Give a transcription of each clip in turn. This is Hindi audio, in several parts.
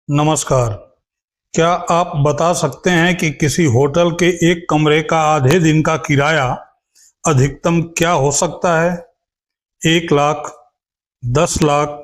नमस्कार। क्या आप बता सकते हैं कि किसी होटल के एक कमरे का आधे दिन का किराया अधिकतम क्या हो सकता है? 1 लाख, 10 लाख,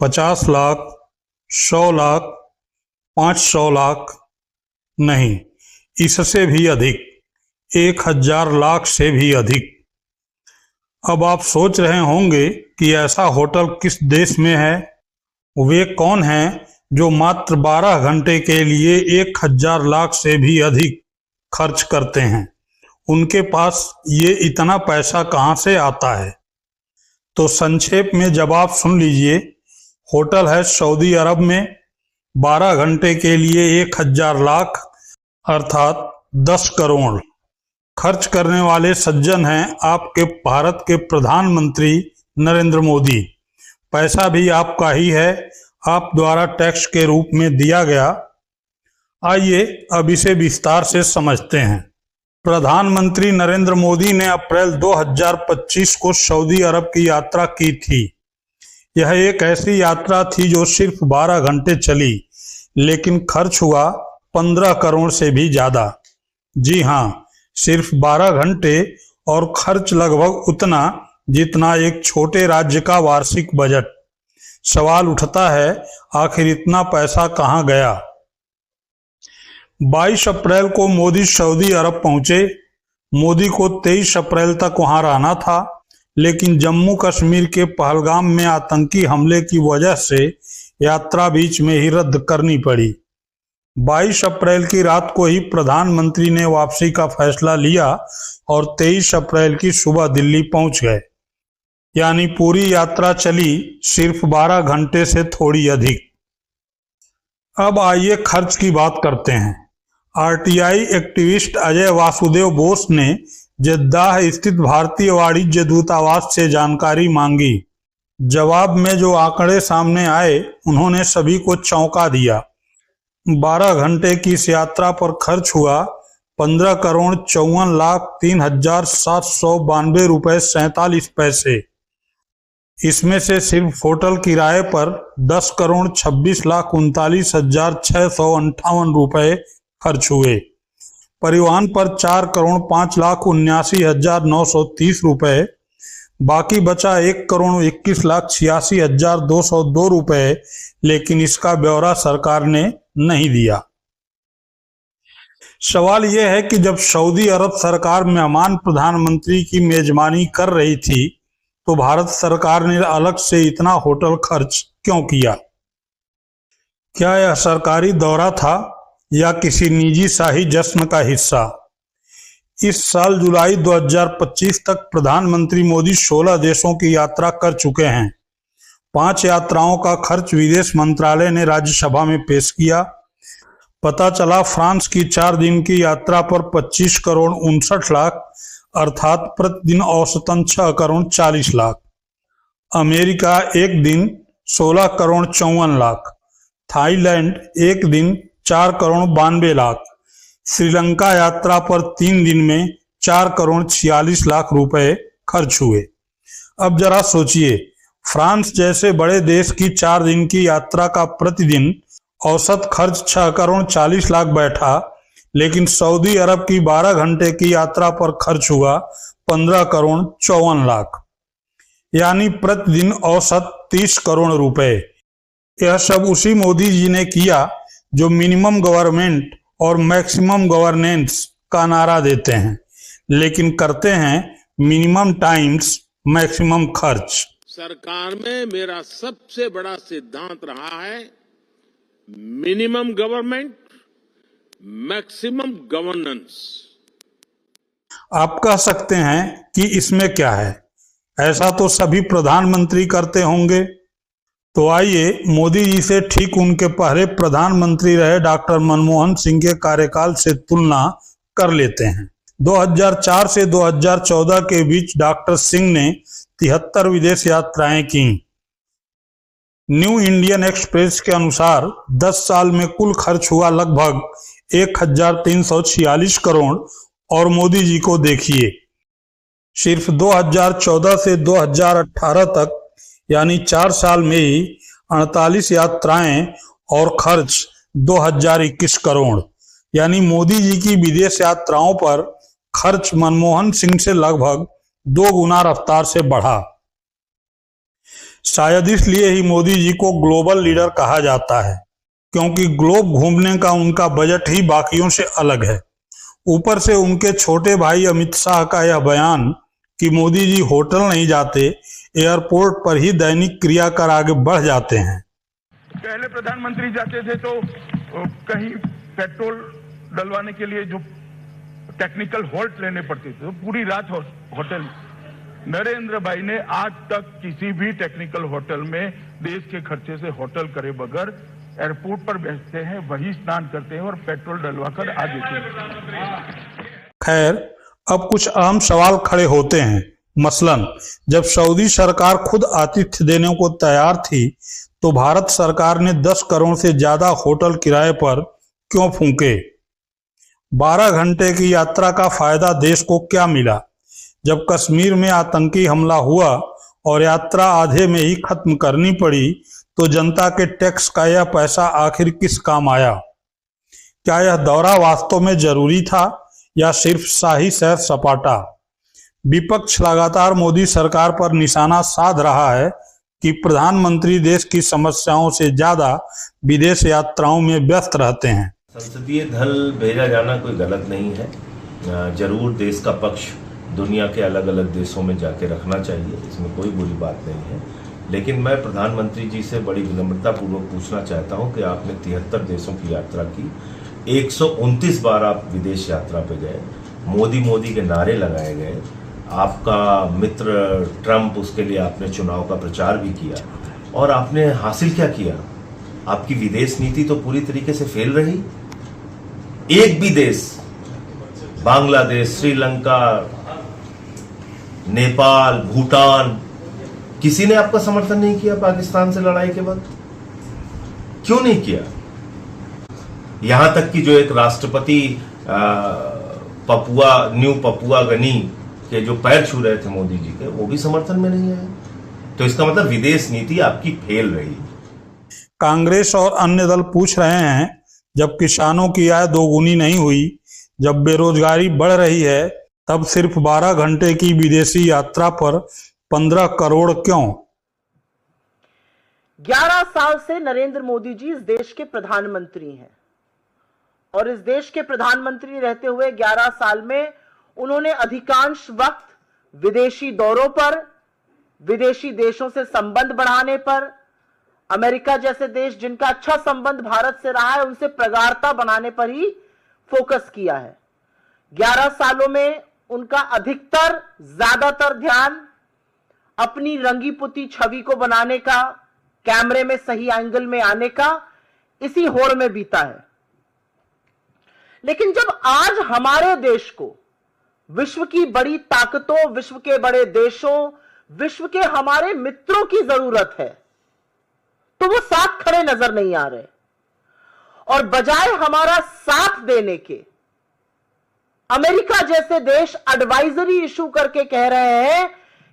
50 लाख, 100 लाख, 500 लाख? नहीं, इससे भी अधिक, 1000 लाख से भी अधिक। अब आप सोच रहे होंगे कि ऐसा होटल किस देश में है। वे कौन हैं जो मात्र 12 घंटे के लिए 1000 लाख से भी अधिक खर्च करते हैं? उनके पास ये इतना पैसा कहाँ से आता है? तो संक्षेप में जवाब सुन लीजिए। होटल है सऊदी अरब में। 12 घंटे के लिए 1000 लाख अर्थात 10 करोड़ खर्च करने वाले सज्जन हैं आपके भारत के प्रधानमंत्री नरेंद्र मोदी। पैसा भी आपका ही है, आप द्वारा टैक्स के रूप में दिया गया। आइए अब इसे विस्तार से समझते हैं। प्रधानमंत्री नरेंद्र मोदी ने अप्रैल 2025 को सऊदी अरब की यात्रा की थी। यह एक ऐसी यात्रा थी जो सिर्फ 12 घंटे चली, लेकिन खर्च हुआ 15 करोड़ से भी ज्यादा। जी हाँ, सिर्फ 12 घंटे और खर्च लगभग उतना जितना एक छोटे राज्य का वार्षिक बजट। सवाल उठता है, आखिर इतना पैसा कहां गया? 22 अप्रैल को मोदी सऊदी अरब पहुंचे। मोदी को 23 अप्रैल तक वहां रहना था, लेकिन जम्मू कश्मीर के पहलगाम में आतंकी हमले की वजह से यात्रा बीच में ही रद्द करनी पड़ी। 22 अप्रैल की रात को ही प्रधानमंत्री ने वापसी का फैसला लिया और 23 अप्रैल की सुबह दिल्ली पहुंच गए। यानी पूरी यात्रा चली सिर्फ 12 घंटे से थोड़ी अधिक। अब आइए खर्च की बात करते हैं। आरटीआई एक्टिविस्ट अजय वासुदेव बोस ने जद्दाह स्थित भारतीय वाणिज्य दूतावास से जानकारी मांगी। जवाब में जो आंकड़े सामने आए उन्होंने सभी को चौंका दिया। 12 घंटे की इस यात्रा पर खर्च हुआ 15,54,03,792 रुपए 47 पैसे। इसमें से सिर्फ होटल किराए पर 10,26,39,658 रुपए खर्च हुए। परिवहन पर 4,05,79,930 रुपए। बाकी बचा 1,21,86,202 रुपए, लेकिन इसका ब्यौरा सरकार ने नहीं दिया। सवाल यह है कि जब सऊदी अरब सरकार मेहमान प्रधानमंत्री की मेजबानी कर रही थी, तो भारत सरकार ने अलग से इतना होटल खर्च क्यों किया? क्या यह सरकारी दौरा था या किसी निजी शाही जश्न का हिस्सा? इस साल जुलाई 2025 तक प्रधानमंत्री मोदी 16 देशों की यात्रा कर चुके हैं। 5 यात्राओं का खर्च विदेश मंत्रालय ने राज्यसभा में पेश किया। पता चला फ्रांस की 4 दिन की यात्रा पर 25 करोड़ 59 लाख अर्थात प्रतिदिन औसतन 6 करोड़ 40 लाख। अमेरिका एक दिन 16 करोड़ 54 लाख। थाईलैंड एक दिन 4 करोड़ 92 लाख। श्रीलंका यात्रा पर 3 दिन में 4 करोड़ 46 लाख रुपए खर्च हुए। अब जरा सोचिए, फ्रांस जैसे बड़े देश की 4 दिन की यात्रा का प्रतिदिन औसत खर्च 6 करोड़ 40 लाख बैठा, लेकिन सऊदी अरब की 12 घंटे की यात्रा पर खर्च हुआ 15 करोड़ 54 लाख, यानी प्रतिदिन औसत 30 करोड़ रुपए। यह सब उसी मोदी जी ने किया जो मिनिमम गवर्नमेंट और मैक्सिमम गवर्नेंस का नारा देते हैं, लेकिन करते हैं मिनिमम टाइम्स मैक्सिमम खर्च। सरकार में मेरा सबसे बड़ा सिद्धांत रहा है मिनिमम गवर्नमेंट मैक्सिमम गवर्नेंस। आप कह सकते हैं कि इसमें क्या है, ऐसा तो सभी प्रधानमंत्री करते होंगे। तो आइए मोदी जी से ठीक उनके पहले प्रधानमंत्री रहे डॉक्टर मनमोहन सिंह के कार्यकाल से तुलना कर लेते हैं। 2004 से 2014 के बीच डॉक्टर सिंह ने 73 विदेश यात्राएं की। न्यू इंडियन एक्सप्रेस के अनुसार 10 साल में कुल खर्च हुआ लगभग 1346 करोड़। और मोदी जी को देखिए, सिर्फ 2014 से 2018 तक यानी 4 साल में ही 48 यात्राएं और खर्च 2021 करोड़। यानी मोदी जी की विदेश यात्राओं पर खर्च मनमोहन सिंह से लगभग 2 गुना रफ्तार से बढ़ा। शायद इसलिए ही मोदी जी को ग्लोबल लीडर कहा जाता है, क्योंकि ग्लोब घूमने का उनका बजट ही बाकियों से अलग है। ऊपर से उनके छोटे भाई अमित शाह का यह बयान कि मोदी जी होटल नहीं जाते, एयरपोर्ट पर ही दैनिक क्रिया कर आगे बढ़ जाते हैं। पहले प्रधानमंत्री जाते थे तो कहीं पेट्रोल डलवाने के लिए जो टेक्निकल हॉल्ट लेने पड़ते थे, तो पूरी रात होटल। नरेंद्र भाई ने आज तक किसी भी टेक्निकल होटल में देश के खर्चे से होटल करे बगैर एयरपोर्ट पर बैठते हैं, वही स्नान करते हैं और पेट्रोल डलवाकर आ देते हैं। खैर, अब कुछ अहम सवाल खड़े होते हैं। मसलन, जब सऊदी सरकार खुद आतिथ्य देने को तैयार थी, तो भारत सरकार ने 10 करोड़ से ज्यादा होटल किराए पर क्यों फूंके? 12 घंटे की यात्रा का फायदा देश को क्या मिला? जब कश्मीर में आतंकी हमला हुआ और यात्रा आधे में ही खत्म करनी पड़ी, तो जनता के टैक्स का यह पैसा आखिर किस काम आया? क्या यह दौरा वास्तव में जरूरी था या सिर्फ शाही सैर सपाटा? विपक्ष लगातार मोदी सरकार पर निशाना साध रहा है कि प्रधानमंत्री देश की समस्याओं से ज्यादा विदेश यात्राओं में व्यस्त रहते हैं। संसदीय दल भेजा जाना कोई गलत नहीं है। जरूर देश का पक्ष दुनिया के अलग अलग देशों में जाके रखना चाहिए, इसमें कोई बुरी बात नहीं है। लेकिन मैं प्रधानमंत्री जी से बड़ी विनम्रता पूर्वक पूछना चाहता हूं कि आपने 73 देशों की यात्रा की, 129 बार आप विदेश यात्रा पे गए, मोदी के नारे लगाए गए, आपका मित्र ट्रंप, उसके लिए आपने चुनाव का प्रचार भी किया, और आपने हासिल क्या किया? आपकी विदेश नीति तो पूरी तरीके से फेल रही। एक भी देश, बांग्लादेश, श्रीलंका, नेपाल, भूटान, किसी ने आपका समर्थन नहीं किया पाकिस्तान से लड़ाई के बाद। क्यों नहीं किया? यहां तक कि जो एक राष्ट्रपति न्यू पपुआ गनी के जो पैर छू रहे थे मोदी जी के, वो भी समर्थन में नहीं आए। तो इसका मतलब विदेश नीति आपकी फेल रही। कांग्रेस और अन्य दल पूछ रहे हैं, जब किसानों की आय दोगुनी नहीं हुई, जब बेरोजगारी बढ़ रही है, तब सिर्फ 12 घंटे की विदेशी यात्रा पर 15 करोड़ क्यों? 11 साल से नरेंद्र मोदी जी इस देश के प्रधानमंत्री हैं और इस देश के प्रधानमंत्री रहते हुए 11 साल में उन्होंने अधिकांश वक्त विदेशी दौरों पर, विदेशी देशों से संबंध बढ़ाने पर, अमेरिका जैसे देश जिनका अच्छा संबंध भारत से रहा है, उनसे प्रगाढ़ता बनाने पर ही फोकस किया है। 11 सालों में उनका अधिकतर, ज्यादातर ध्यान अपनी रंगी पुती छवि को बनाने का, कैमरे में सही एंगल में आने का, इसी होड़ में बीता है। लेकिन जब आज हमारे देश को विश्व की बड़ी ताकतों, विश्व के बड़े देशों, विश्व के हमारे मित्रों की जरूरत है, तो वो साथ खड़े नजर नहीं आ रहे। और बजाय हमारा साथ देने के, अमेरिका जैसे देश एडवाइजरी इशू करके कह रहे हैं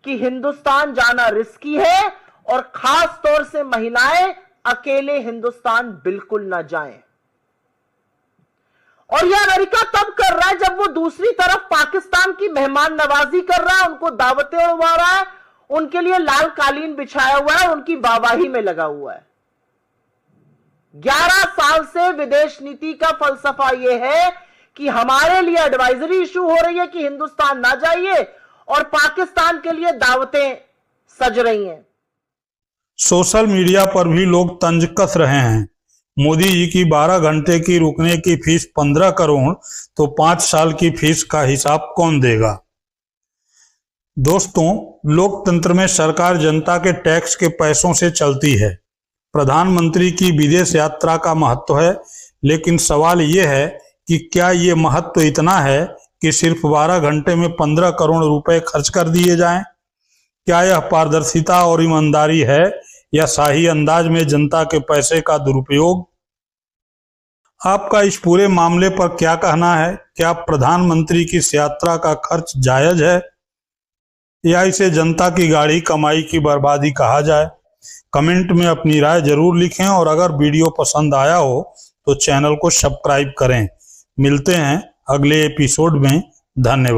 कि हिंदुस्तान जाना रिस्की है और खास तौर से महिलाएं अकेले हिंदुस्तान बिल्कुल ना जाएं। और यह अमेरिका तब कर रहा है जब वो दूसरी तरफ पाकिस्तान की मेहमान नवाजी कर रहा है, उनको दावतें उड़वा रहा है, उनके लिए लाल कालीन बिछाया हुआ है, उनकी वाहवाही में लगा हुआ है। 11 साल से विदेश नीति का फलसफा यह है कि हमारे लिए एडवाइजरी इशू हो रही है कि हिंदुस्तान ना जाइए, और पाकिस्तान के लिए दावतें सज रही हैं। सोशल मीडिया पर भी लोग तंज कस रहे हैं, मोदी जी की 12 घंटे की रुकने की फीस 15 करोड़, तो 5 साल की फीस का हिसाब कौन देगा? दोस्तों, लोकतंत्र में सरकार जनता के टैक्स के पैसों से चलती है। प्रधानमंत्री की विदेश यात्रा का महत्व है, लेकिन सवाल यह है कि क्या ये महत्व इतना है कि सिर्फ 12 घंटे में 15 करोड़ रुपए खर्च कर दिए जाएं? क्या यह पारदर्शिता और ईमानदारी है या शाही अंदाज में जनता के पैसे का दुरुपयोग? आपका इस पूरे मामले पर क्या कहना है? क्या प्रधानमंत्री की इस यात्रा का खर्च जायज है या इसे जनता की गाढ़ी कमाई की बर्बादी कहा जाए? कमेंट में अपनी राय जरूर लिखें और अगर वीडियो पसंद आया हो तो चैनल को सब्सक्राइब करें। मिलते हैं अगले एपिसोड में। धन्यवाद।